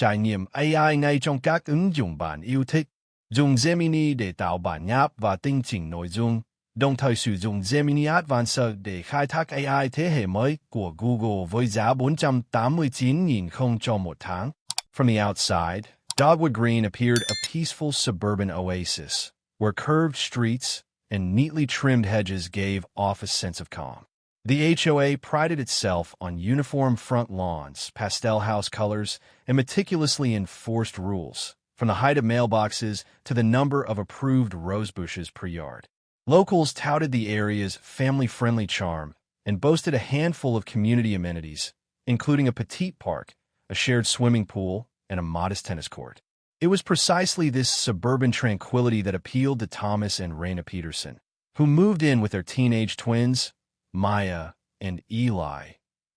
trải nghiệm AI ngay trong các ứng dụng bạn yêu thích. Dùng Gemini để tạo bản nháp và tinh chỉnh nội dung, đồng thời sử dụng Gemini Advanced để khai thác AI thế hệ mới của Google với giá 489.000 cho một tháng. From the outside, Dogwood Green appeared a peaceful suburban oasis, where curved streets and neatly trimmed hedges gave off a sense of calm. The HOA prided itself on uniform front lawns, pastel house colors, and meticulously enforced rules, from the height of mailboxes to the number of approved rose bushes per yard. Locals touted the area's family-friendly charm and boasted a handful of community amenities, including a petite park, a shared swimming pool, and a modest tennis court. It was precisely this suburban tranquility that appealed to Thomas and Raina Peterson, who moved in with their teenage twins, Maya and Eli,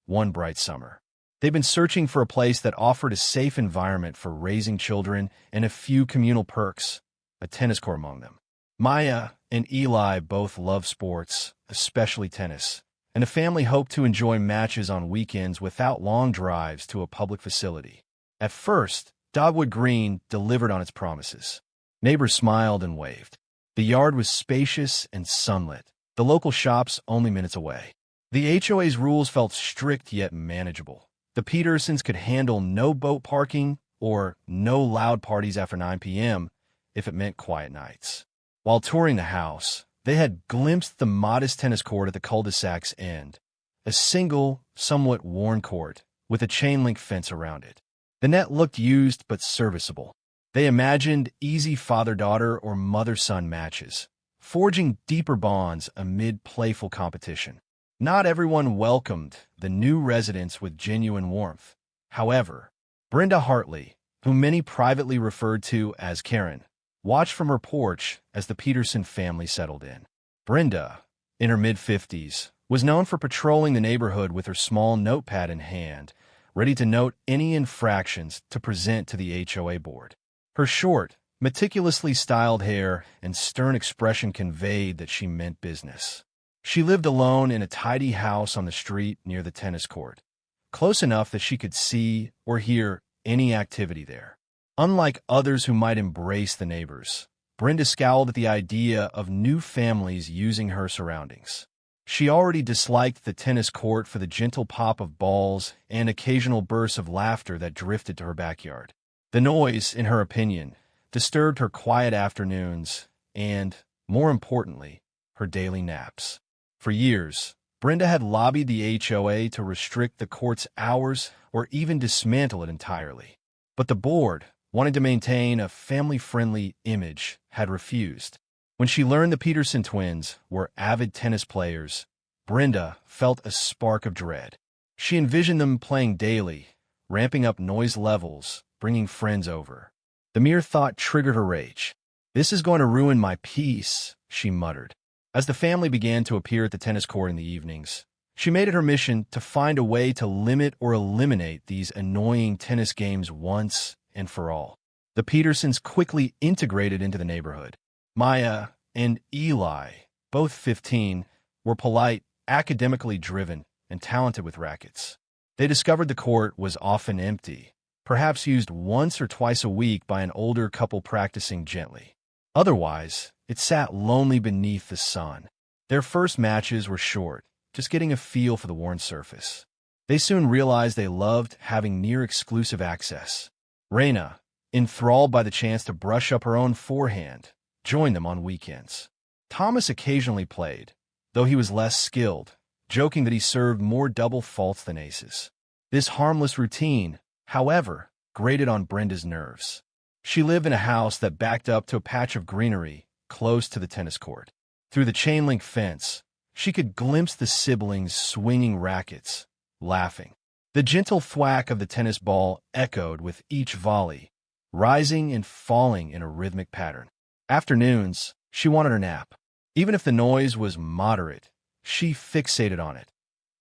one bright summer. They'd been searching for a place that offered a safe environment for raising children and a few communal perks, a tennis court among them. Maya and Eli both love sports, especially tennis, and the family hoped to enjoy matches on weekends without long drives to a public facility. At first, Dogwood Green delivered on its promises. Neighbors smiled and waved. The yard was spacious and sunlit, the local shops only minutes away. The HOA's rules felt strict yet manageable. The Petersons could handle no boat parking or no loud parties after 9 p.m. if it meant quiet nights. While touring the house, they had glimpsed the modest tennis court at the cul-de-sac's end, a single, somewhat worn court with a chain-link fence around it. The net looked used but serviceable. They imagined easy father-daughter or mother-son matches, forging deeper bonds amid playful competition. Not everyone welcomed the new residents with genuine warmth. However, Brenda Hartley, whom many privately referred to as Karen, watched from her porch as the Peterson family settled in. Brenda, in her mid-50s, was known for patrolling the neighborhood with her small notepad in hand, ready to note any infractions to present to the HOA board. Her short, meticulously styled hair and stern expression conveyed that she meant business. She lived alone in a tidy house on the street near the tennis court, close enough that she could see or hear any activity there. Unlike others who might embrace the neighbors, Brenda scowled at the idea of new families using her surroundings. She already disliked the tennis court for the gentle pop of balls and occasional bursts of laughter that drifted to her backyard. The noise, in her opinion, disturbed her quiet afternoons and, more importantly, her daily naps. For years, Brenda had lobbied the HOA to restrict the court's hours or even dismantle it entirely. But the board, wanting to maintain a family-friendly image, had refused. When she learned the Peterson twins were avid tennis players, Brenda felt a spark of dread. She envisioned them playing daily, ramping up noise levels, bringing friends over. The mere thought triggered her rage. "This is going to ruin my peace," she muttered. As the family began to appear at the tennis court in the evenings, she made it her mission to find a way to limit or eliminate these annoying tennis games once and for all. The Petersons quickly integrated into the neighborhood. Maya and Eli, both 15, were polite, academically driven, and talented with rackets. They discovered the court was often empty, perhaps used once or twice a week by an older couple practicing gently. Otherwise, it sat lonely beneath the sun. Their first matches were short, just getting a feel for the worn surface. They soon realized they loved having near-exclusive access. Raina, enthralled by the chance to brush up her own forehand, joined them on weekends. Thomas occasionally played, though he was less skilled, joking that he served more double faults than aces. This harmless routine, however, grated on Brenda's nerves. She lived in a house that backed up to a patch of greenery close to the tennis court. Through the chain-link fence, she could glimpse the siblings swinging rackets, laughing. The gentle thwack of the tennis ball echoed with each volley, rising and falling in a rhythmic pattern. Afternoons, she wanted her nap. Even if the noise was moderate, she fixated on it,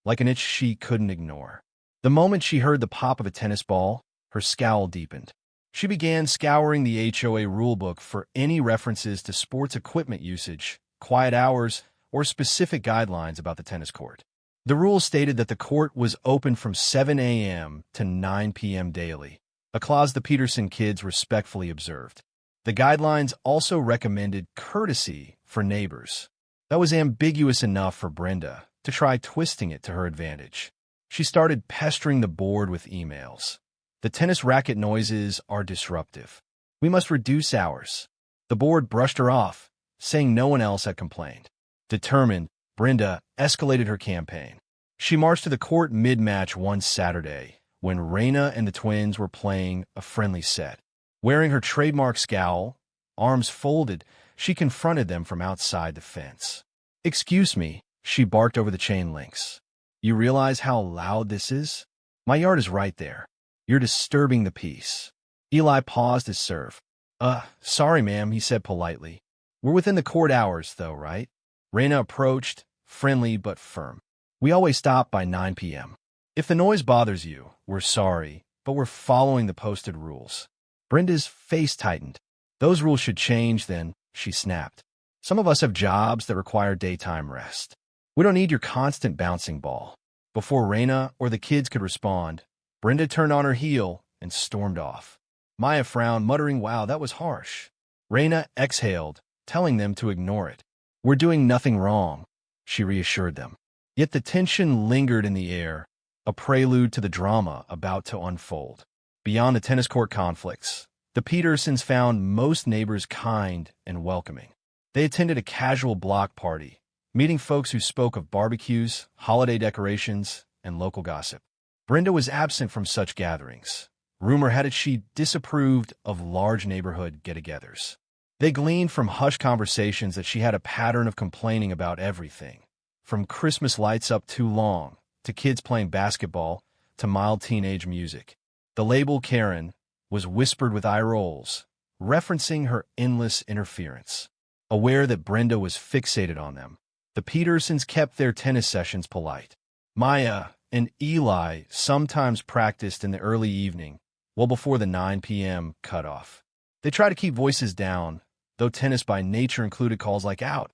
like an itch she couldn't ignore. The moment she heard the pop of a tennis ball, her scowl deepened. She began scouring the HOA rulebook for any references to sports equipment usage, quiet hours, or specific guidelines about the tennis court. The rules stated that the court was open from 7 a.m. to 9 p.m. daily, a clause the Peterson kids respectfully observed. The guidelines also recommended courtesy for neighbors. That was ambiguous enough for Brenda to try twisting it to her advantage. She started pestering the board with emails. The tennis racket noises are disruptive. We must reduce hours. The board brushed her off, saying no one else had complained. Determined, Brenda escalated her campaign. She marched to the court mid-match one Saturday when Raina and the twins were playing a friendly set. Wearing her trademark scowl, arms folded, she confronted them from outside the fence. "Excuse me," she barked over the chain links. "You realize how loud this is? My yard is right there. You're disturbing the peace." Eli paused his serve. Sorry, ma'am," he said politely. "We're within the court hours, though, right?" Raina approached, friendly but firm. "We always stop by 9 p.m. If the noise bothers you, we're sorry, but we're following the posted rules." Brenda's face tightened. "Those rules should change, then," she snapped. "Some of us have jobs that require daytime rest. We don't need your constant bouncing ball." Before Raina or the kids could respond, Brenda turned on her heel and stormed off. Maya frowned, muttering, "Wow, that was harsh." Raina exhaled, telling them to ignore it. "We're doing nothing wrong," she reassured them. Yet the tension lingered in the air, a prelude to the drama about to unfold. Beyond the tennis court conflicts, the Petersons found most neighbors kind and welcoming. They attended a casual block party, meeting folks who spoke of barbecues, holiday decorations, and local gossip. Brenda was absent from such gatherings. Rumor had it she disapproved of large neighborhood get-togethers. They gleaned from hushed conversations that she had a pattern of complaining about everything, from Christmas lights up too long, to kids playing basketball, to mild teenage music. The label Karen was whispered with eye rolls, referencing her endless interference. Aware that Brenda was fixated on them, the Petersons kept their tennis sessions polite. Maya and Eli sometimes practiced in the early evening, well before the 9 p.m. cutoff. They tried to keep voices down, though tennis by nature included calls like "out"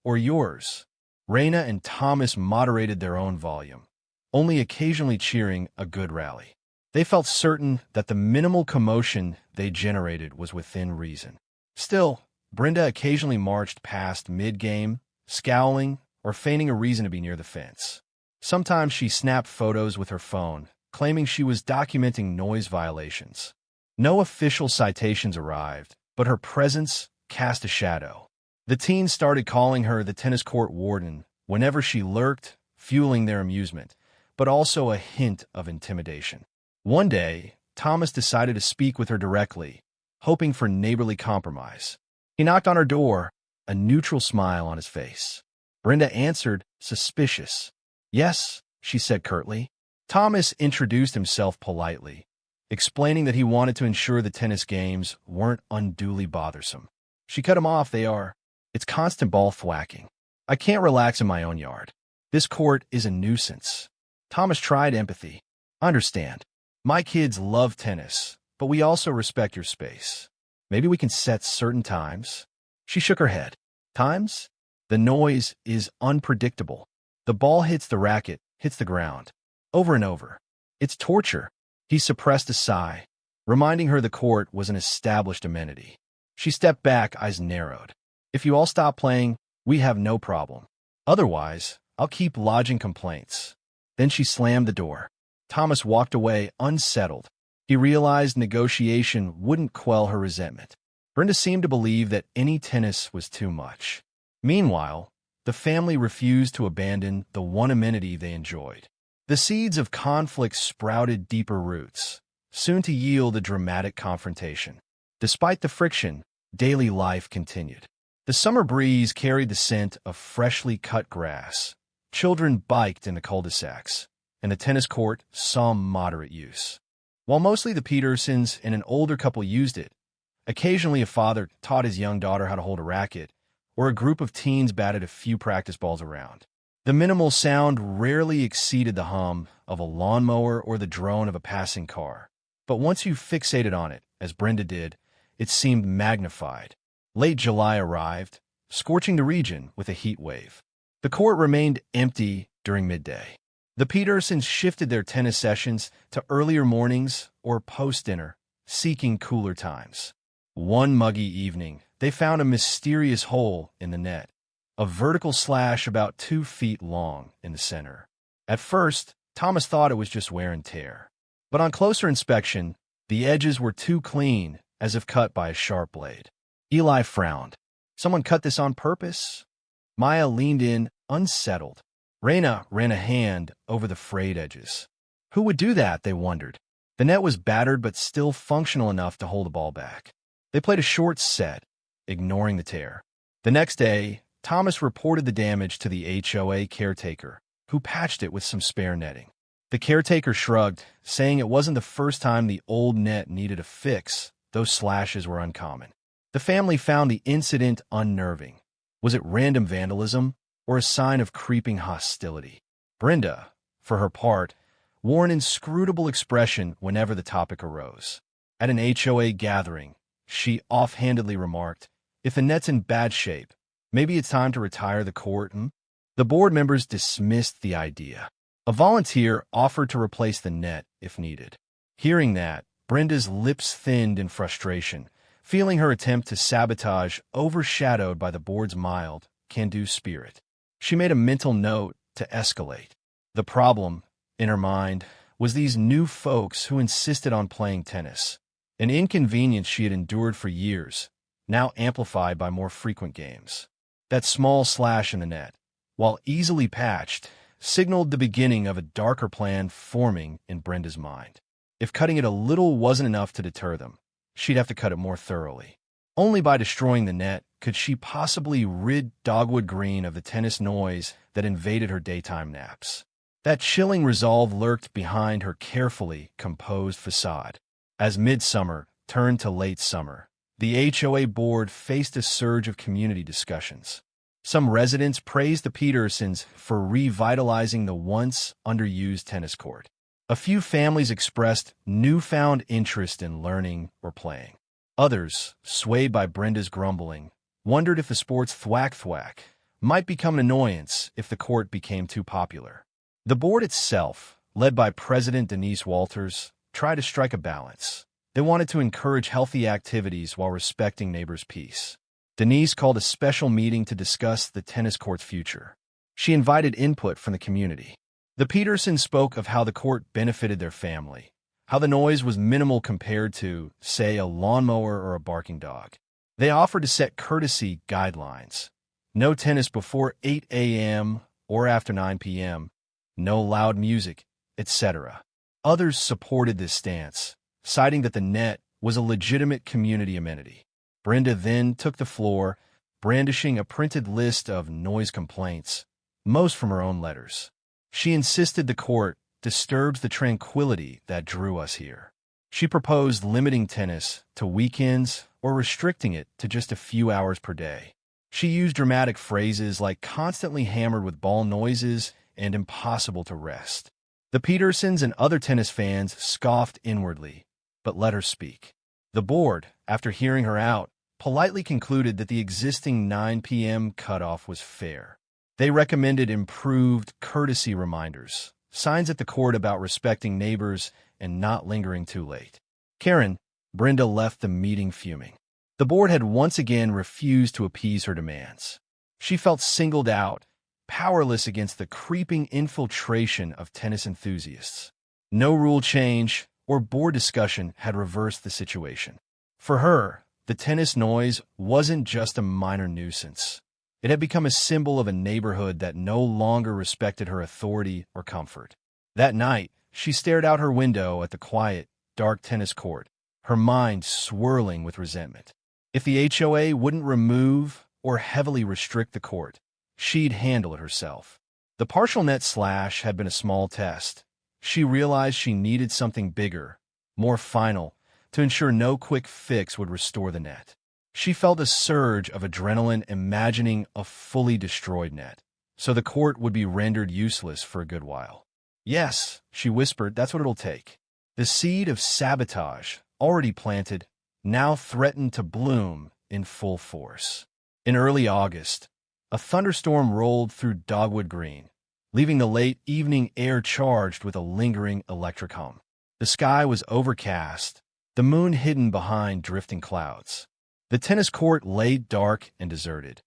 or "yours." Raina and Thomas moderated their own volume, only occasionally cheering a good rally. They felt certain that the minimal commotion they generated was within reason. Still, Brenda occasionally marched past mid-game, scowling or feigning a reason to be near the fence. Sometimes she snapped photos with her phone, claiming she was documenting noise violations. No official citations arrived, but her presence cast a shadow. The teens started calling her the tennis court warden whenever she lurked, fueling their amusement, but also a hint of intimidation. One day, Thomas decided to speak with her directly, hoping for neighborly compromise. He knocked on her door, a neutral smile on his face. Brenda answered, suspicious. "Yes," she said curtly. Thomas introduced himself politely, explaining that he wanted to ensure the tennis games weren't unduly bothersome. She cut him off. It's constant ball thwacking. I can't relax in my own yard. This court is a nuisance." Thomas tried empathy. "I understand. My kids love tennis, but we also respect your space. Maybe we can set certain times." She shook her head. "Times? The noise is unpredictable. The ball hits the racket, hits the ground, over and over. It's torture." He suppressed a sigh, reminding her the court was an established amenity. She stepped back, eyes narrowed. "If you all stop playing, we have no problem. Otherwise, I'll keep lodging complaints." Then she slammed the door. Thomas walked away, unsettled. He realized negotiation wouldn't quell her resentment. Brenda seemed to believe that any tennis was too much. Meanwhile, the family refused to abandon the one amenity they enjoyed. The seeds of conflict sprouted deeper roots, soon to yield a dramatic confrontation. Despite the friction, daily life continued. The summer breeze carried the scent of freshly cut grass. Children biked in the cul-de-sacs, and the tennis court saw moderate use. While mostly the Petersons and an older couple used it, occasionally a father taught his young daughter how to hold a racket, or a group of teens batted a few practice balls around. The minimal sound rarely exceeded the hum of a lawnmower or the drone of a passing car. But once you fixated on it, as Brenda did, it seemed magnified. Late July arrived, scorching the region with a heat wave. The court remained empty during midday. The Petersons shifted their tennis sessions to earlier mornings or post-dinner, seeking cooler times. One muggy evening, they found a mysterious hole in the net, a vertical slash about 2 feet long in the center. At first, Thomas thought it was just wear and tear. But on closer inspection, the edges were too clean, as if cut by a sharp blade. Eli frowned. Someone cut this on purpose? Maya leaned in, unsettled. Raina ran a hand over the frayed edges. Who would do that, they wondered. The net was battered but still functional enough to hold the ball back. They played a short set, ignoring the tear. The next day, Thomas reported the damage to the HOA caretaker, who patched it with some spare netting. The caretaker shrugged, saying it wasn't the first time the old net needed a fix. Those slashes were uncommon. The family found the incident unnerving. Was it random vandalism or a sign of creeping hostility? Brenda, for her part, wore an inscrutable expression whenever the topic arose. At an HOA gathering, she offhandedly remarked, "If the net's in bad shape, maybe it's time to retire the court." The board members dismissed the idea. A volunteer offered to replace the net if needed. Hearing that, Brenda's lips thinned in frustration, feeling her attempt to sabotage overshadowed by the board's mild, can-do spirit. She made a mental note to escalate. The problem, in her mind, was these new folks who insisted on playing tennis, an inconvenience she had endured for years, now amplified by more frequent games. That small slash in the net, while easily patched, signaled the beginning of a darker plan forming in Brenda's mind. If cutting it a little wasn't enough to deter them, she'd have to cut it more thoroughly. Only by destroying the net could she possibly rid Dogwood Green of the tennis noise that invaded her daytime naps. That chilling resolve lurked behind her carefully composed facade. As midsummer turned to late summer, the HOA board faced a surge of community discussions. Some residents praised the Petersons for revitalizing the once underused tennis court. A few families expressed newfound interest in learning or playing. Others, swayed by Brenda's grumbling, wondered if the sport's thwack-thwack might become an annoyance if the court became too popular. The board itself, led by President Denise Walters, tried to strike a balance. They wanted to encourage healthy activities while respecting neighbors' peace. Denise called a special meeting to discuss the tennis court's future. She invited input from the community. The Petersons spoke of how the court benefited their family, how the noise was minimal compared to, say, a lawnmower or a barking dog. They offered to set courtesy guidelines. No tennis before 8 a.m. or after 9 p.m., no loud music, etc. Others supported this stance, citing that the net was a legitimate community amenity. Brenda then took the floor, brandishing a printed list of noise complaints, most from her own letters. She insisted the court disturbs the tranquility that drew us here. She proposed limiting tennis to weekends or restricting it to just a few hours per day. She used dramatic phrases like constantly hammered with ball noises and impossible to rest. The Petersons and other tennis fans scoffed inwardly, but let her speak. The board, after hearing her out, politely concluded that the existing 9 p.m. cutoff was fair. They recommended improved courtesy reminders, signs at the court about respecting neighbors and not lingering too late. Karen, Brenda left the meeting fuming. The board had once again refused to appease her demands. She felt singled out, powerless against the creeping infiltration of tennis enthusiasts. No rule change or board discussion had reversed the situation. For her, the tennis noise wasn't just a minor nuisance. It had become a symbol of a neighborhood that no longer respected her authority or comfort. That night, she stared out her window at the quiet, dark tennis court, her mind swirling with resentment. If the HOA wouldn't remove or heavily restrict the court, she'd handle it herself. The partial net slash had been a small test. She realized she needed something bigger, more final, to ensure no quick fix would restore the net. She felt a surge of adrenaline imagining a fully destroyed net, so the court would be rendered useless for a good while. "Yes," she whispered, "that's what it'll take." The seed of sabotage, already planted, now threatened to bloom in full force. In early August, a thunderstorm rolled through Dogwood Green, leaving the late evening air charged with a lingering electric hum. The sky was overcast, the moon hidden behind drifting clouds. The tennis court lay dark and deserted,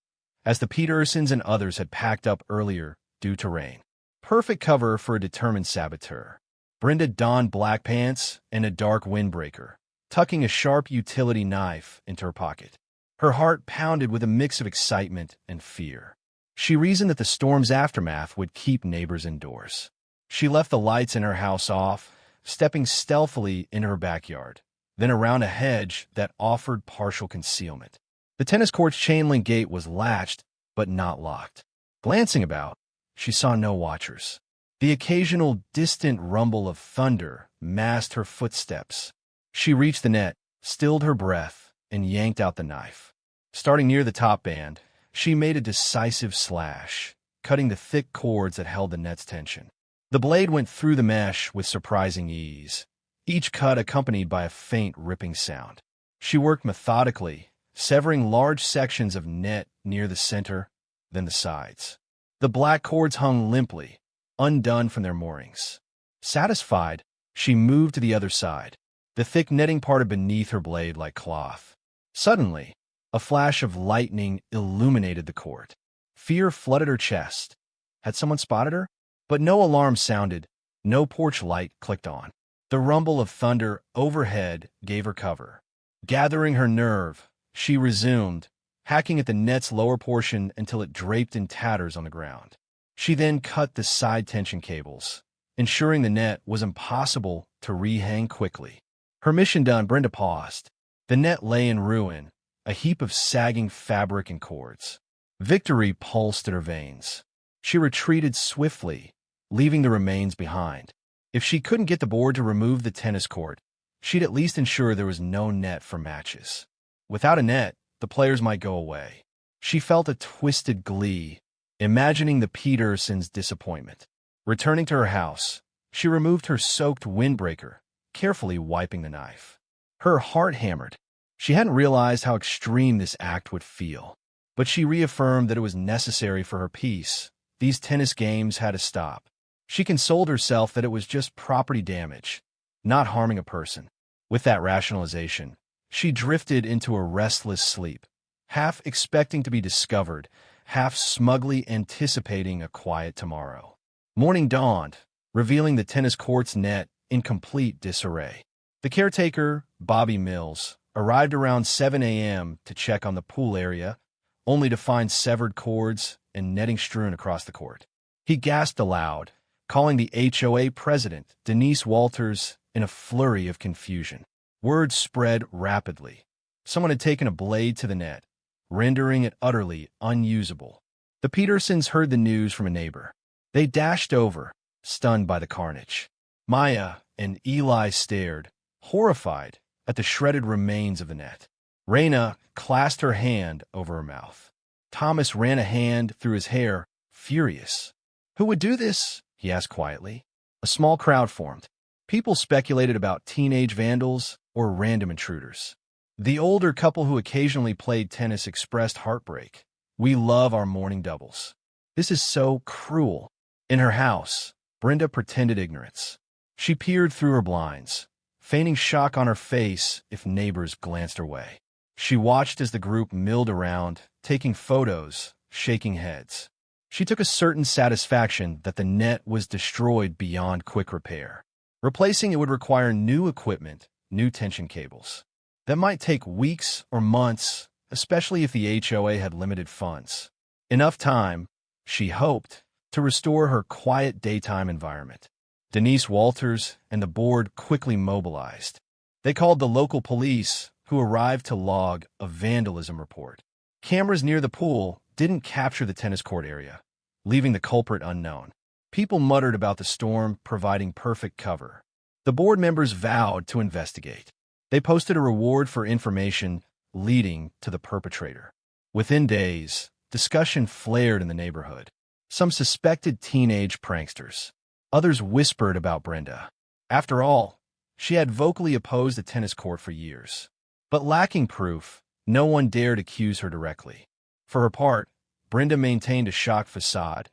as the Petersons and others had packed up earlier due to rain. Perfect cover for a determined saboteur. Brenda donned black pants and a dark windbreaker, tucking a sharp utility knife into her pocket. Her heart pounded with a mix of excitement and fear. She reasoned that the storm's aftermath would keep neighbors indoors. She left the lights in her house off, stepping stealthily into her backyard, then around a hedge that offered partial concealment. The tennis court's chain-link gate was latched, but not locked. Glancing about, she saw no watchers. The occasional distant rumble of thunder masked her footsteps. She reached the net, stilled her breath, and yanked out the knife. Starting near the top band, she made a decisive slash, cutting the thick cords that held the net's tension. The blade went through the mesh with surprising ease, each cut accompanied by a faint ripping sound. She worked methodically, severing large sections of net near the center, then the sides. The black cords hung limply, undone from their moorings. Satisfied, she moved to the other side. The thick netting parted beneath her blade like cloth. Suddenly, a flash of lightning illuminated the court. Fear flooded her chest. Had someone spotted her? But no alarm sounded, no porch light clicked on. The rumble of thunder overhead gave her cover. Gathering her nerve, she resumed, hacking at the net's lower portion until it draped in tatters on the ground. She then cut the side tension cables, ensuring the net was impossible to rehang quickly. Her mission done, Brenda paused. The net lay in ruin, a heap of sagging fabric and cords. Victory pulsed in her veins. She retreated swiftly, leaving the remains behind. If she couldn't get the board to remove the tennis court, she'd at least ensure there was no net for matches. Without a net, the players might go away. She felt a twisted glee, imagining the Petersons' disappointment. Returning to her house, she removed her soaked windbreaker, carefully wiping the knife. Her heart hammered. She hadn't realized how extreme this act would feel, but she reaffirmed that it was necessary for her peace. These tennis games had to stop. She consoled herself that it was just property damage, not harming a person. With that rationalization, she drifted into a restless sleep, half expecting to be discovered, half smugly anticipating a quiet tomorrow. Morning dawned, revealing the tennis court's net in complete disarray. The caretaker, Bobby Mills, arrived around 7 a.m. to check on the pool area, only to find severed cords and netting strewn across the court. He gasped aloud, calling the HOA president, Denise Walters, in a flurry of confusion. Word spread rapidly. Someone had taken a blade to the net, rendering it utterly unusable. The Petersons heard the news from a neighbor. They dashed over, stunned by the carnage. Maya and Eli stared, horrified, at the shredded remains of the net. Raina clasped her hand over her mouth. Thomas ran a hand through his hair, furious. "Who would do this?" he asked quietly. A small crowd formed. People speculated about teenage vandals or random intruders. The older couple who occasionally played tennis expressed heartbreak. "We love our morning doubles. This is so cruel." In her house, Brenda pretended ignorance. She peered through her blinds, feigning shock on her face if neighbors glanced her way. She watched as the group milled around, taking photos, shaking heads. She took a certain satisfaction that the net was destroyed beyond quick repair. Replacing it would require new equipment, new tension cables. That might take weeks or months, especially if the HOA had limited funds. Enough time, she hoped, to restore her quiet daytime environment. Denise Walters and the board quickly mobilized. They called the local police, who arrived to log a vandalism report. Cameras near the pool didn't capture the tennis court area, leaving the culprit unknown. People muttered about the storm providing perfect cover. The board members vowed to investigate. They posted a reward for information leading to the perpetrator. Within days, discussion flared in the neighborhood. Some suspected teenage pranksters. Others whispered about Brenda. After all, she had vocally opposed the tennis court for years. But lacking proof, no one dared accuse her directly. For her part, Brenda maintained a shocked facade,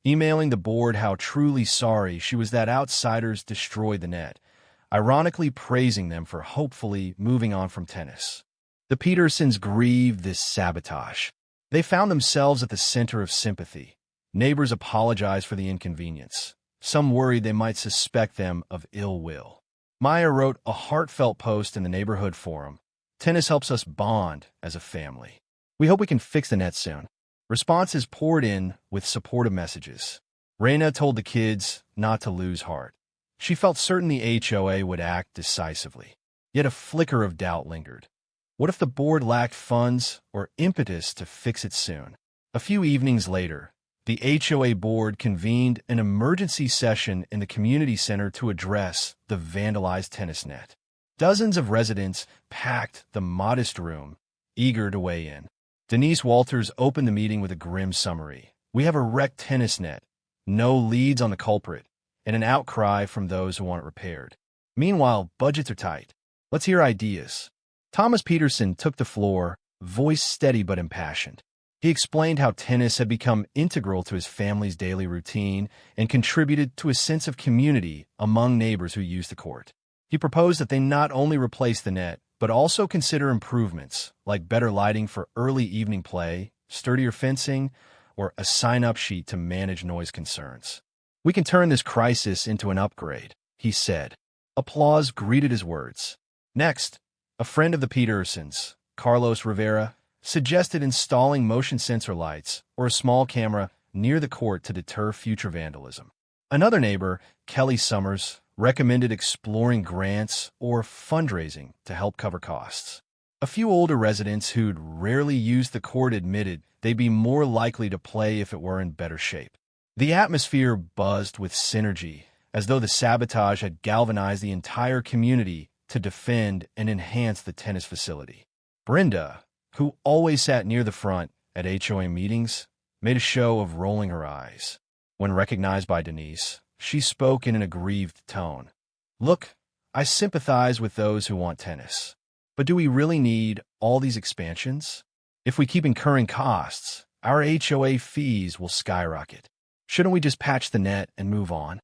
emailing the board how truly sorry she was that outsiders destroyed the net, ironically praising them for hopefully moving on from tennis. The Petersons grieved this sabotage. They found themselves at the center of sympathy. Neighbors apologized for the inconvenience. Some worried they might suspect them of ill will. Maya wrote a heartfelt post in the neighborhood forum. Tennis helps us bond as a family. We hope we can fix the net soon. Responses poured in with supportive messages. Reina told the kids not to lose heart. She felt certain the HOA would act decisively. Yet a flicker of doubt lingered. What if the board lacked funds or impetus to fix it soon? A few evenings later, the HOA board convened an emergency session in the community center to address the vandalized tennis net. Dozens of residents packed the modest room, eager to weigh in. Denise Walters opened the meeting with a grim summary. We have a wrecked tennis net, no leads on the culprit, and an outcry from those who want it repaired. Meanwhile, budgets are tight. Let's hear ideas. Thomas Peterson took the floor, voice steady but impassioned. He explained how tennis had become integral to his family's daily routine and contributed to a sense of community among neighbors who used the court. He proposed that they not only replace the net, but also consider improvements like better lighting for early evening play, sturdier fencing, or a sign-up sheet to manage noise concerns. We can turn this crisis into an upgrade, he said. Applause greeted his words. Next, a friend of the Petersons, Carlos Rivera, suggested installing motion sensor lights or a small camera near the court to deter future vandalism. Another neighbor, Kelly Summers, recommended exploring grants or fundraising to help cover costs. A few older residents who'd rarely used the court admitted they'd be more likely to play if it were in better shape. The atmosphere buzzed with synergy, as though the sabotage had galvanized the entire community to defend and enhance the tennis facility. Brenda, who always sat near the front at HOA meetings, made a show of rolling her eyes. When recognized by Denise, she spoke in an aggrieved tone. Look, I sympathize with those who want tennis. But do we really need all these expansions? If we keep incurring costs, our HOA fees will skyrocket. Shouldn't we just patch the net and move on?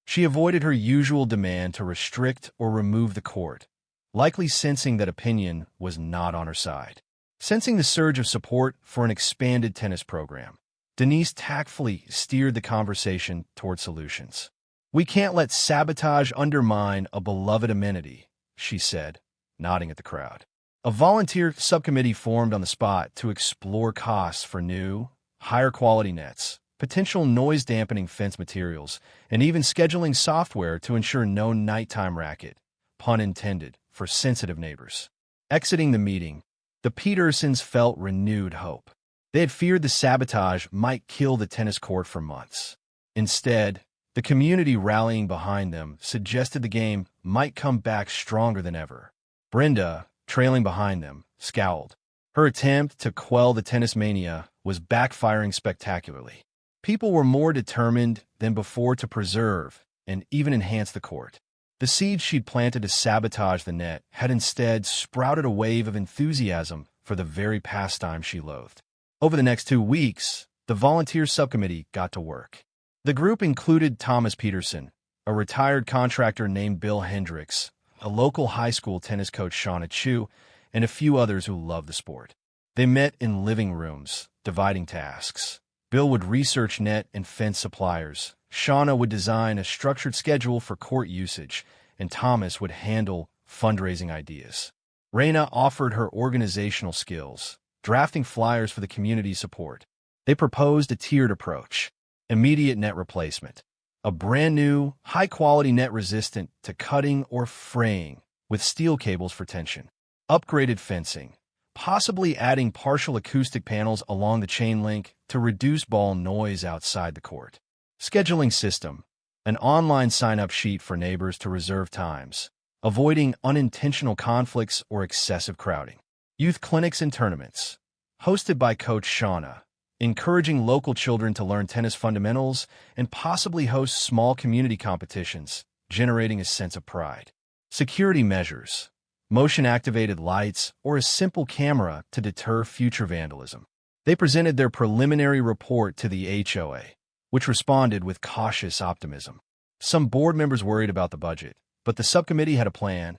She avoided her usual demand to restrict or remove the court, likely sensing that opinion was not on her side. Sensing the surge of support for an expanded tennis program, Denise tactfully steered the conversation toward solutions. We can't let sabotage undermine a beloved amenity, she said, nodding at the crowd. A volunteer subcommittee formed on the spot to explore costs for new, higher-quality nets, potential noise-dampening fence materials, and even scheduling software to ensure no nighttime racket, pun intended, for sensitive neighbors. Exiting the meeting, the Petersons felt renewed hope. They had feared the sabotage might kill the tennis court for months. Instead, the community rallying behind them suggested the game might come back stronger than ever. Brenda, trailing behind them, scowled. Her attempt to quell the tennis mania was backfiring spectacularly. People were more determined than before to preserve and even enhance the court. The seeds she'd planted to sabotage the net had instead sprouted a wave of enthusiasm for the very pastime she loathed. Over the next 2 weeks, the volunteer subcommittee got to work. The group included Thomas Peterson, a retired contractor named Bill Hendricks, a local high school tennis coach Shauna Chu, and a few others who loved the sport. They met in living rooms, dividing tasks. Bill would research net and fence suppliers. Shauna would design a structured schedule for court usage, and Thomas would handle fundraising ideas. Reina offered her organizational skills, drafting flyers for the community support. They proposed a tiered approach: immediate net replacement, a brand new, high-quality net resistant to cutting or fraying with steel cables for tension, upgraded fencing, possibly adding partial acoustic panels along the chain link to reduce ball noise outside the court. Scheduling system, an online sign-up sheet for neighbors to reserve times, avoiding unintentional conflicts or excessive crowding. Youth clinics and tournaments, hosted by Coach Shauna, encouraging local children to learn tennis fundamentals and possibly host small community competitions, generating a sense of pride. Security measures, motion-activated lights, or a simple camera to deter future vandalism. They presented their preliminary report to the HOA, which responded with cautious optimism. Some board members worried about the budget, But the subcommittee had a plan,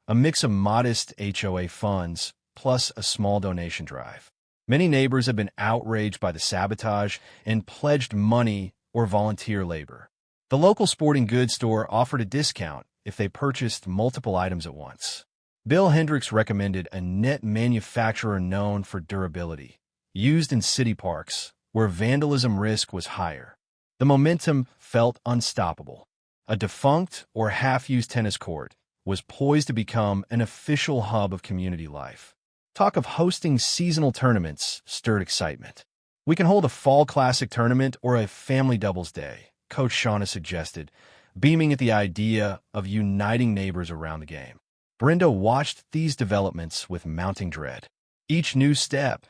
a mix of modest HOA funds plus a small donation drive. Many neighbors had been outraged by the sabotage and pledged money or volunteer labor. The local sporting goods store offered a discount if they purchased multiple items at once. Bill Hendricks recommended a net manufacturer known for durability, used in city parks where vandalism risk was higher. The momentum felt unstoppable. A defunct or half-used tennis court was poised to become an official hub of community life. Talk of hosting seasonal tournaments stirred excitement. "We can hold a fall classic tournament or a family doubles day," Coach Shauna suggested, beaming at the idea of uniting neighbors around the game. Brenda watched these developments with mounting dread. Each new step,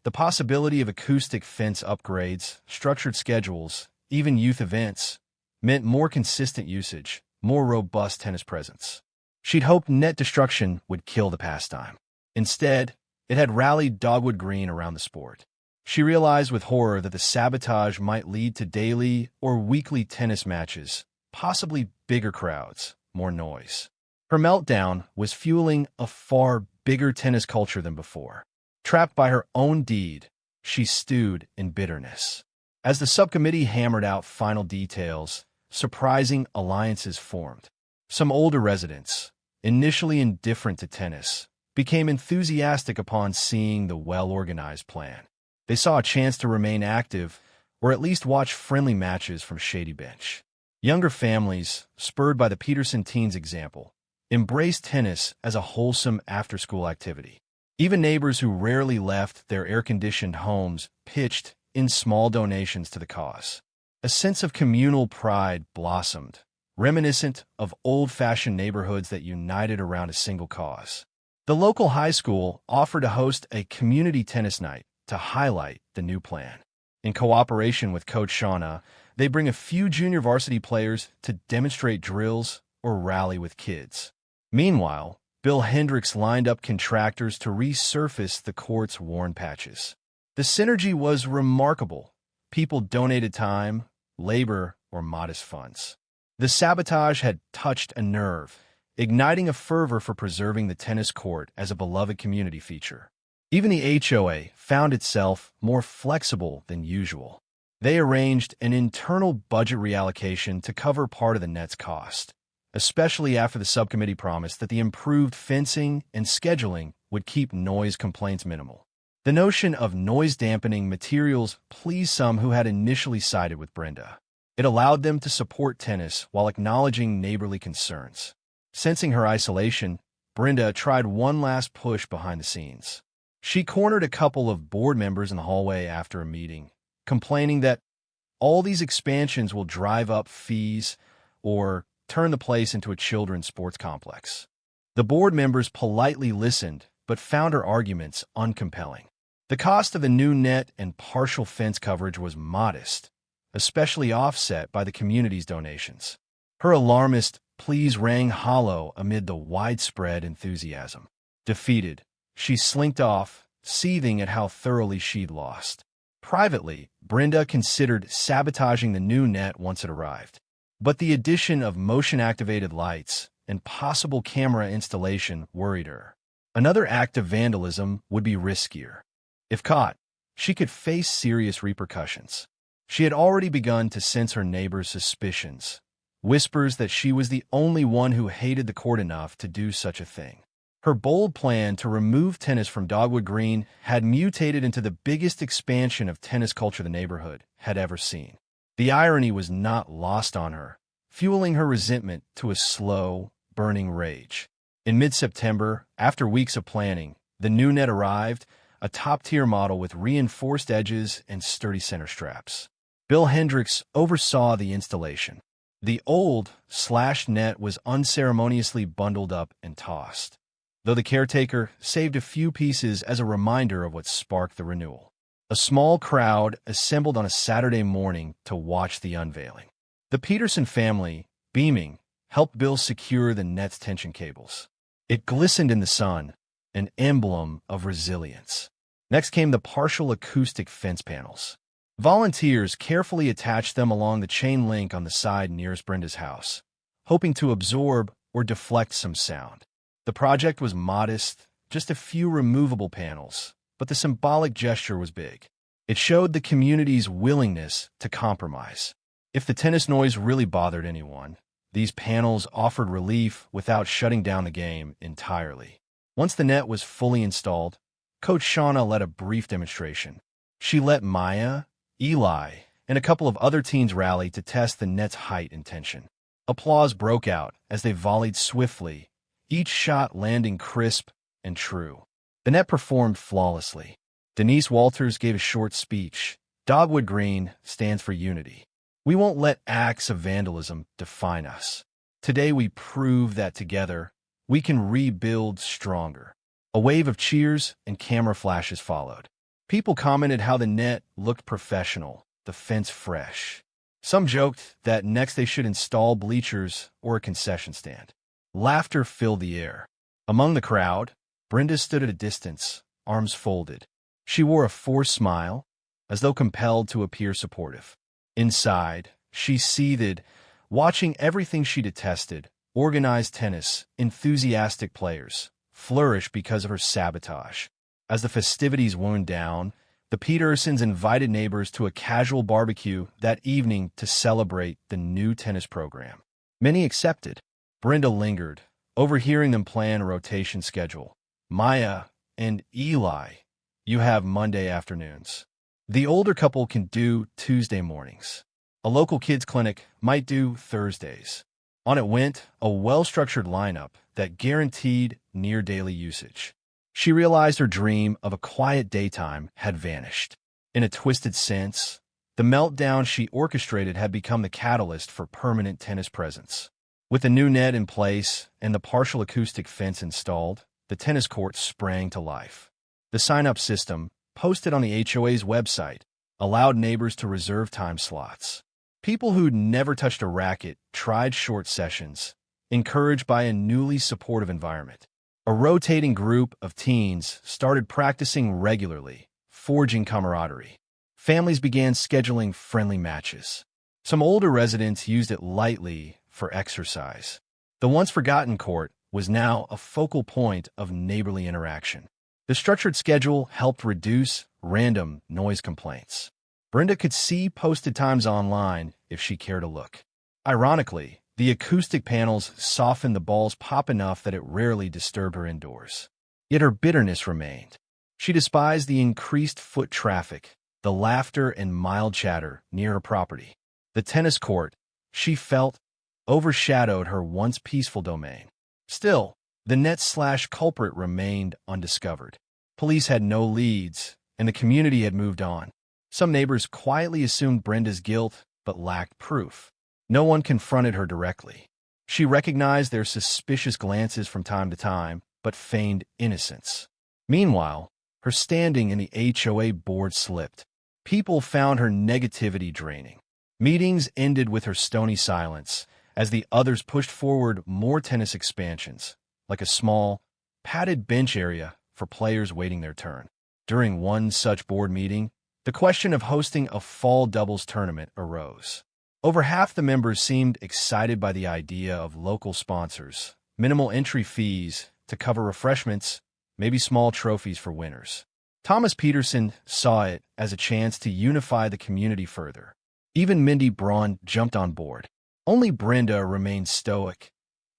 the possibility of acoustic fence upgrades, structured schedules, even youth events, meant more consistent usage, more robust tennis presence. She'd hoped net destruction would kill the pastime. Instead, it had rallied Dogwood Green around the sport. She realized with horror that the sabotage might lead to daily or weekly tennis matches, possibly bigger crowds, more noise. Her meltdown was fueling a far bigger tennis culture than before. Trapped by her own deed, she stewed in bitterness. As the subcommittee hammered out final details, surprising alliances formed. Some older residents, initially indifferent to tennis, became enthusiastic upon seeing the well-organized plan. They saw a chance to remain active or at least watch friendly matches from Shady Bench. Younger families, spurred by the Peterson teens' example, embraced tennis as a wholesome after-school activity. Even neighbors who rarely left their air-conditioned homes pitched in small donations to the cause. A sense of communal pride blossomed, reminiscent of old-fashioned neighborhoods that united around a single cause. The local high school offered to host a community tennis night to highlight the new plan. In cooperation with Coach Shauna, they bring a few junior varsity players to demonstrate drills or rally with kids. Meanwhile, Bill Hendricks lined up contractors to resurface the court's worn patches. The synergy was remarkable. People donated time, labor, or modest funds. The sabotage had touched a nerve, igniting a fervor for preserving the tennis court as a beloved community feature. Even the HOA found itself more flexible than usual. They arranged an internal budget reallocation to cover part of the net's cost, especially after the subcommittee promised that the improved fencing and scheduling would keep noise complaints minimal. The notion of noise-dampening materials pleased some who had initially sided with Brenda. It allowed them to support tennis while acknowledging neighborly concerns. Sensing her isolation, Brenda tried one last push behind the scenes. She cornered a couple of board members in the hallway after a meeting, complaining that all these expansions will drive up fees or turn the place into a children's sports complex. The board members politely listened, but found her arguments uncompelling. The cost of the new net and partial fence coverage was modest, especially offset by the community's donations. Her alarmist pleas rang hollow amid the widespread enthusiasm. Defeated, she slinked off, seething at how thoroughly she'd lost. Privately, Brenda considered sabotaging the new net once it arrived. But the addition of motion-activated lights and possible camera installation worried her. Another act of vandalism would be riskier. If caught, she could face serious repercussions. She had already begun to sense her neighbors' suspicions, whispers that she was the only one who hated the court enough to do such a thing. Her bold plan to remove tennis from Dogwood Green had mutated into the biggest expansion of tennis culture the neighborhood had ever seen. The irony was not lost on her, fueling her resentment to a slow, burning rage. In mid-September, after weeks of planning, the new net arrived, a top-tier model with reinforced edges and sturdy center straps. Bill Hendricks oversaw the installation. The old slashed net was unceremoniously bundled up and tossed, though the caretaker saved a few pieces as a reminder of what sparked the renewal. A small crowd assembled on a Saturday morning to watch the unveiling. The Peterson family, beaming, helped Bill secure the net's tension cables. It glistened in the sun, an emblem of resilience. Next came the partial acoustic fence panels. Volunteers carefully attached them along the chain link on the side nearest Brenda's house, hoping to absorb or deflect some sound. The project was modest, just a few removable panels, but the symbolic gesture was big. It showed the community's willingness to compromise. If the tennis noise really bothered anyone, these panels offered relief without shutting down the game entirely. Once the net was fully installed, Coach Shauna led a brief demonstration. She let Maya, Eli, and a couple of other teens rally to test the net's height and tension. Applause broke out as they volleyed swiftly, each shot landing crisp and true. The net performed flawlessly. Denise Walters gave a short speech. Dogwood Green stands for unity. We won't let acts of vandalism define us. Today we prove that together, we can rebuild stronger. A wave of cheers and camera flashes followed. People commented how the net looked professional, the fence fresh. Some joked that next they should install bleachers or a concession stand. Laughter filled the air. Among the crowd, Brenda stood at a distance, arms folded. She wore a forced smile, as though compelled to appear supportive. Inside, she seethed, watching everything she detested, organized tennis, enthusiastic players, flourish because of her sabotage. As the festivities wound down, the Petersons invited neighbors to a casual barbecue that evening to celebrate the new tennis program. Many accepted. Brenda lingered, overhearing them plan a rotation schedule. Maya and Eli, you have Monday afternoons. The older couple can do Tuesday mornings. A local kids clinic might do Thursdays. On it went, a well-structured lineup that guaranteed near-daily usage. She realized her dream of a quiet daytime had vanished. In a twisted sense, the meltdown she orchestrated had become the catalyst for permanent tennis presence. With the new net in place and the partial acoustic fence installed, the tennis court sprang to life. The sign-up system, posted on the HOA's website, allowed neighbors to reserve time slots. People who'd never touched a racket tried short sessions, encouraged by a newly supportive environment. A rotating group of teens started practicing regularly, forging camaraderie. Families began scheduling friendly matches. Some older residents used it lightly for exercise. The once-forgotten court was now a focal point of neighborly interaction. The structured schedule helped reduce random noise complaints. Brenda could see posted times online if she cared to look. Ironically, the acoustic panels softened the ball's pop enough that it rarely disturbed her indoors. Yet her bitterness remained. She despised the increased foot traffic, the laughter and mild chatter near her property. The tennis court, she felt, overshadowed her once peaceful domain. Still, the net/culprit remained undiscovered. Police had no leads, and the community had moved on. Some neighbors quietly assumed Brenda's guilt, but lacked proof. No one confronted her directly. She recognized their suspicious glances from time to time, but feigned innocence. Meanwhile, her standing in the HOA board slipped. People found her negativity draining. Meetings ended with her stony silence, as the others pushed forward more tennis expansions, like a small, padded bench area for players waiting their turn. During one such board meeting, the question of hosting a fall doubles tournament arose. Over half the members seemed excited by the idea of local sponsors, minimal entry fees to cover refreshments, maybe small trophies for winners. Thomas Peterson saw it as a chance to unify the community further. Even Mindy Braun jumped on board. Only Brenda remained stoic,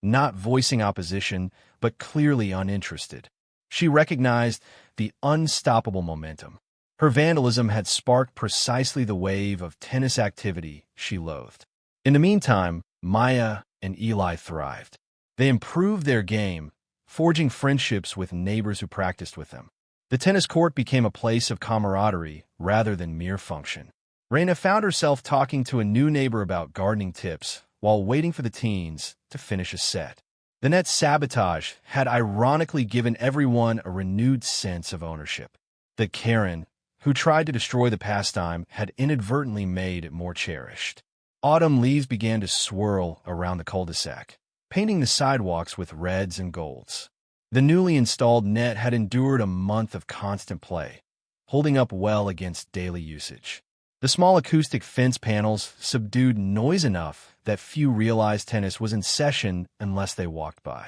not voicing opposition, but clearly uninterested. She recognized the unstoppable momentum. Her vandalism had sparked precisely the wave of tennis activity she loathed. In the meantime, Maya and Eli thrived. They improved their game, forging friendships with neighbors who practiced with them. The tennis court became a place of camaraderie rather than mere function. Raina found herself talking to a new neighbor about gardening tips while waiting for the teens to finish a set. The net sabotage had ironically given everyone a renewed sense of ownership. The Karen, who tried to destroy the pastime, had inadvertently made it more cherished. Autumn leaves began to swirl around the cul-de-sac, painting the sidewalks with reds and golds. The newly installed net had endured a month of constant play, holding up well against daily usage. The small acoustic fence panels subdued noise enough that few realized tennis was in session unless they walked by.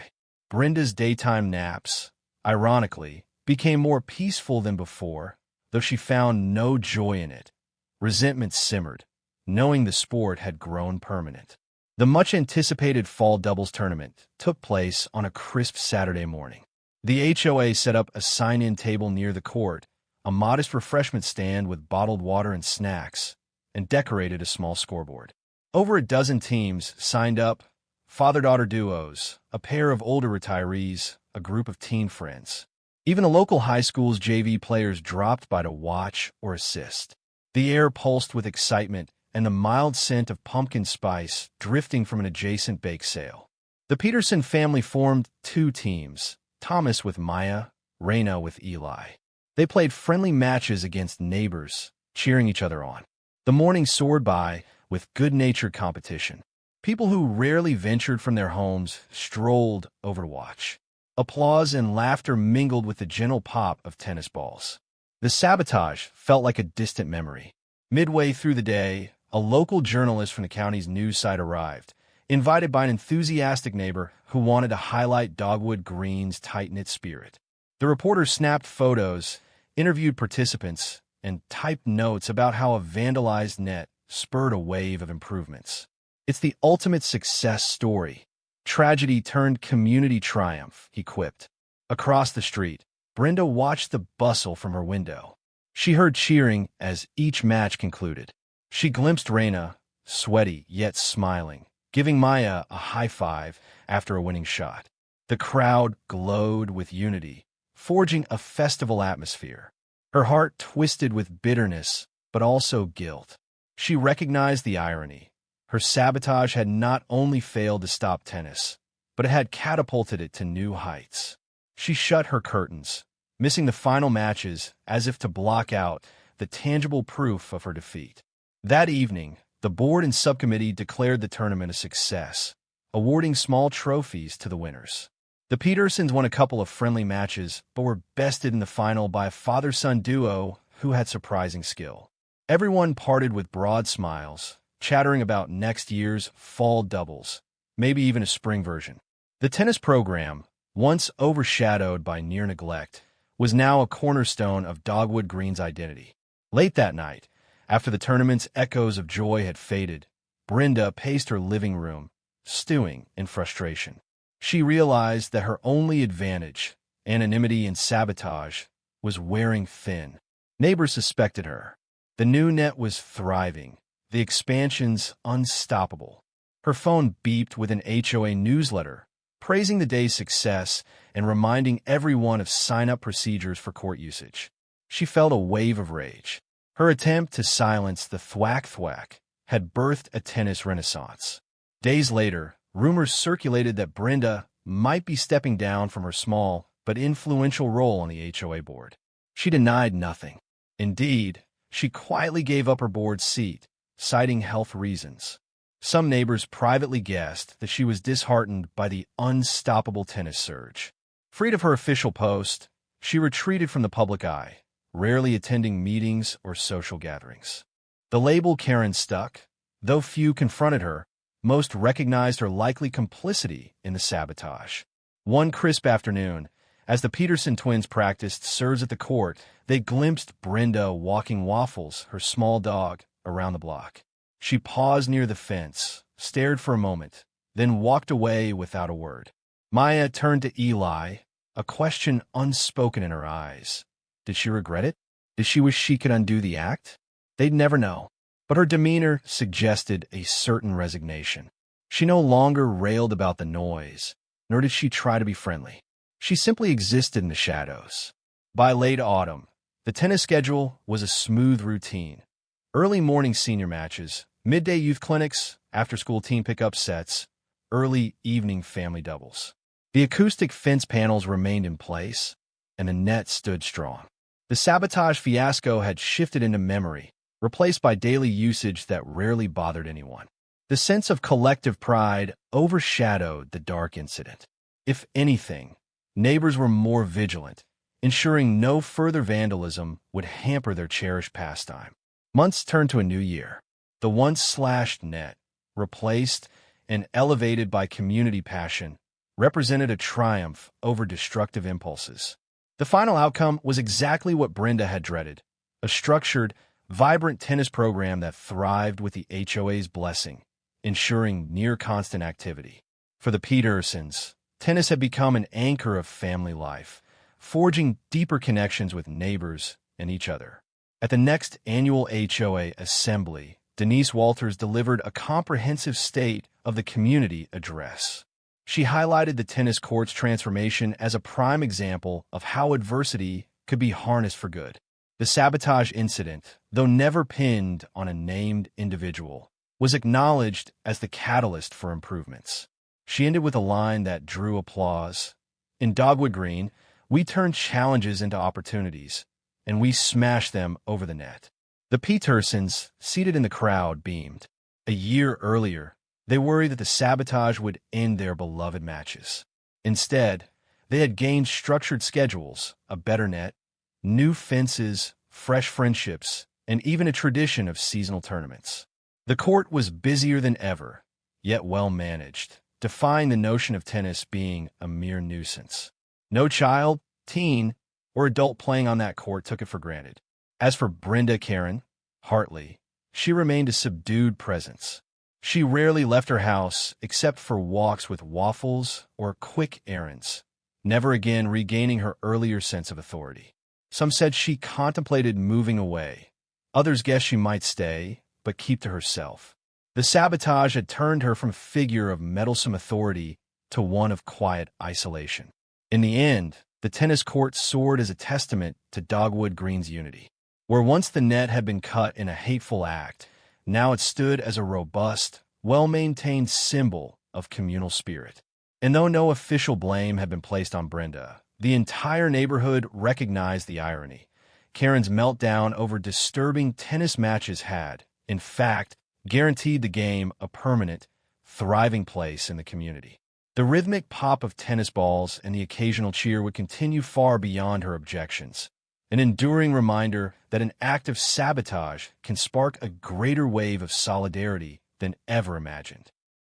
Brenda's daytime naps, ironically, became more peaceful than before, though she found no joy in it. Resentment simmered, knowing the sport had grown permanent. The much-anticipated fall doubles tournament took place on a crisp Saturday morning. The HOA set up a sign-in table near the court, a modest refreshment stand with bottled water and snacks, and decorated a small scoreboard. Over a dozen teams signed up, father-daughter duos, a pair of older retirees, a group of teen friends. Even the local high school's JV players dropped by to watch or assist. The air pulsed with excitement and the mild scent of pumpkin spice drifting from an adjacent bake sale. The Peterson family formed two teams, Thomas with Maya, Raina with Eli. They played friendly matches against neighbors, cheering each other on. The morning soared by with good-natured competition. People who rarely ventured from their homes strolled over to watch. Applause and laughter mingled with the gentle pop of tennis balls. The sabotage felt like a distant memory. Midway through the day, a local journalist from the county's news site arrived, invited by an enthusiastic neighbor who wanted to highlight Dogwood Green's tight-knit spirit. The reporter snapped photos, interviewed participants, and typed notes about how a vandalized net spurred a wave of improvements. It's the ultimate success story. Tragedy turned community triumph, he quipped. Across the street, Brenda watched the bustle from her window. She heard cheering as each match concluded. She glimpsed Raina, sweaty yet smiling, giving Maya a high five after a winning shot. The crowd glowed with unity, forging a festival atmosphere. Her heart twisted with bitterness, but also guilt. She recognized the irony. Her sabotage had not only failed to stop tennis, but it had catapulted it to new heights. She shut her curtains, missing the final matches as if to block out the tangible proof of her defeat. That evening, the board and subcommittee declared the tournament a success, awarding small trophies to the winners. The Petersons won a couple of friendly matches, but were bested in the final by a father-son duo who had surprising skill. Everyone parted with broad smiles, chattering about next year's fall doubles, maybe even a spring version. The tennis program, once overshadowed by near neglect, was now a cornerstone of Dogwood Green's identity. Late that night, after the tournament's echoes of joy had faded, Brenda paced her living room, stewing in frustration. She realized that her only advantage, anonymity and sabotage, was wearing thin. Neighbors suspected her. The new net was thriving, the expansions unstoppable. Her phone beeped with an HOA newsletter, praising the day's success and reminding everyone of sign-up procedures for court usage. She felt a wave of rage. Her attempt to silence the thwack-thwack had birthed a tennis renaissance. Days later, rumors circulated that Brenda might be stepping down from her small but influential role on the HOA board. She denied nothing. Indeed, she quietly gave up her board seat, citing health reasons. Some neighbors privately guessed that she was disheartened by the unstoppable tennis surge. Freed of her official post, she retreated from the public eye, rarely attending meetings or social gatherings. The label Karen stuck. Though few confronted her, most recognized her likely complicity in the sabotage. One crisp afternoon, as the Peterson twins practiced serves at the court, they glimpsed Brenda walking Waffles, her small dog, around the block. She paused near the fence, stared for a moment, then walked away without a word. Maya turned to Eli, a question unspoken in her eyes. Did she regret it? Did she wish she could undo the act? They'd never know. But her demeanor suggested a certain resignation. She no longer railed about the noise, nor did she try to be friendly. She simply existed in the shadows. By late autumn, the tennis schedule was a smooth routine. Early morning senior matches, midday youth clinics, after-school team pickup sets, early evening family doubles. The acoustic fence panels remained in place, and the net stood strong. The sabotage fiasco had shifted into memory, replaced by daily usage that rarely bothered anyone. The sense of collective pride overshadowed the dark incident. If anything, neighbors were more vigilant, ensuring no further vandalism would hamper their cherished pastime. Months turned to a new year. The once slashed net, replaced and elevated by community passion, represented a triumph over destructive impulses. The final outcome was exactly what Brenda had dreaded, a structured, vibrant tennis program that thrived with the HOA's blessing, ensuring near-constant activity. For the Petersons, tennis had become an anchor of family life, forging deeper connections with neighbors and each other. At the next annual HOA assembly, Denise Walters delivered a comprehensive state of the community address. She highlighted the tennis court's transformation as a prime example of how adversity could be harnessed for good. The sabotage incident, though never pinned on a named individual, was acknowledged as the catalyst for improvements. She ended with a line that drew applause. In Dogwood Green, we turned challenges into opportunities, and we smashed them over the net. The Petersons, seated in the crowd, beamed. A year earlier, they worried that the sabotage would end their beloved matches. Instead, they had gained structured schedules, a better net, new fences, fresh friendships, and even a tradition of seasonal tournaments. The court was busier than ever, yet well managed, defying the notion of tennis being a mere nuisance. No child, teen, or adult playing on that court took it for granted. As for Brenda Karen Hartley, she remained a subdued presence. She rarely left her house except for walks with waffles or quick errands, never again regaining her earlier sense of authority. Some said she contemplated moving away. Others guessed she might stay, but keep to herself. The sabotage had turned her from a figure of meddlesome authority to one of quiet isolation. In the end, the tennis court soared as a testament to Dogwood Green's unity. Where once the net had been cut in a hateful act, now it stood as a robust, well-maintained symbol of communal spirit. And though no official blame had been placed on Brenda, the entire neighborhood recognized the irony. Karen's meltdown over disturbing tennis matches had, in fact, guaranteed the game a permanent, thriving place in the community. The rhythmic pop of tennis balls and the occasional cheer would continue far beyond her objections, an enduring reminder that an act of sabotage can spark a greater wave of solidarity than ever imagined.